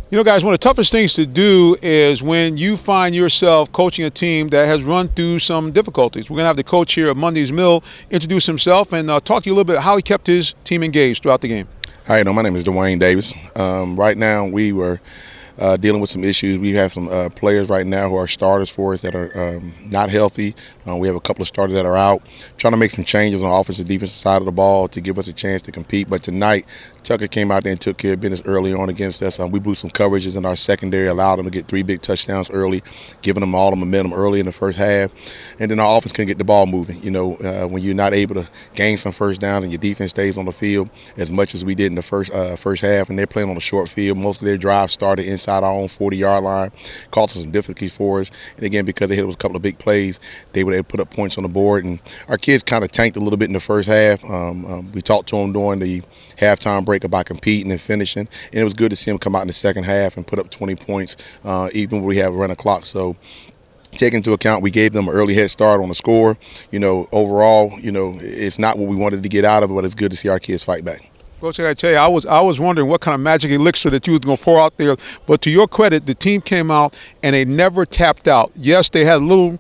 You know, guys, one of the toughest things to do is when you find yourself coaching a team that has run through some difficulties. We're going to have the coach here at Mundys Mill introduce himself and talk to you a little bit how he kept his team engaged throughout the game. Hi, my name is Dwayne Davis. Right now, we were dealing with some issues. We have some players right now who are starters for us that are not healthy. We have a couple of starters that are out. Trying to make some changes on the offensive defensive side of the ball to give us a chance to compete. But tonight, Tucker came out there and took care of business early on against us. We blew some coverages in our secondary, allowed them to get 3 big touchdowns early, giving them all the momentum early in the first half. And then our offense couldn't get the ball moving. You know, when you're not able to gain some first downs and your defense stays on the field as much as we did in the first half, and they're playing on a short field. Most of their drives started inside our own 40-yard line, caused some difficulties for us. And again, because they hit us a couple of big plays, they were able to put up points on the board. And our kids kind of tanked a little bit in the first half. We talked to them during the halftime break about competing and finishing, and it was good to see them come out in the second half and put up 20 points, even when we have run a clock. So, taking into account, we gave them an early head start on the score. You know, overall, you know, it's not what we wanted to get out of it, but it's good to see our kids fight back. Coach, I got to tell you, I was wondering what kind of magic elixir that you was going to pour out there. But to your credit, the team came out and they never tapped out. Yes, they had a little,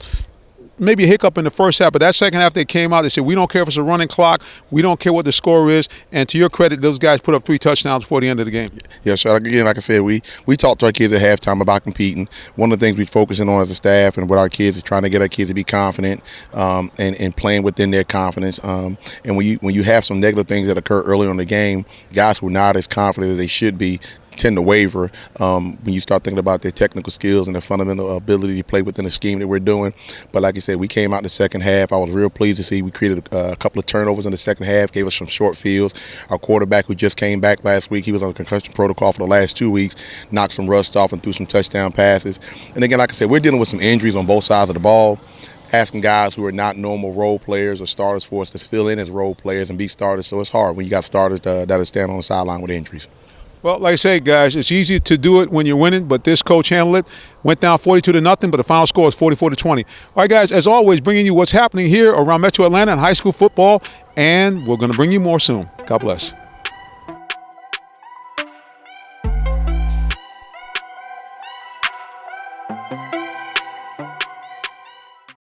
maybe a hiccup in the first half, but that second half they came out, they said, we don't care if it's a running clock, we don't care what the score is, and to your credit, those guys put up 3 touchdowns before the end of the game. Yeah, so again, like I said, we talked to our kids at halftime about competing. One of the things we're focusing on as a staff and with our kids is trying to get our kids to be confident and playing within their confidence. And when you have some negative things that occur early on in the game, guys who are not as confident as they should be tend to waver when you start thinking about their technical skills and their fundamental ability to play within the scheme that we're doing. But like I said, we came out in the second half. I was real pleased to see we created a couple of turnovers in the second half, gave us some short fields. Our quarterback, who just came back last week, he was on a concussion protocol for the last 2 weeks, knocked some rust off and threw some touchdown passes. And again, like I said, we're dealing with some injuries on both sides of the ball. Asking guys who are not normal role players or starters for us to fill in as role players and be starters. So it's hard when you got starters that are standing on the sideline with injuries. Well, like I say, guys, it's easy to do it when you're winning, but this coach handled it. Went down 42-0, but the final score is 44-20. All right, guys, as always, bringing you what's happening here around Metro Atlanta in high school football, and we're going to bring you more soon. God bless.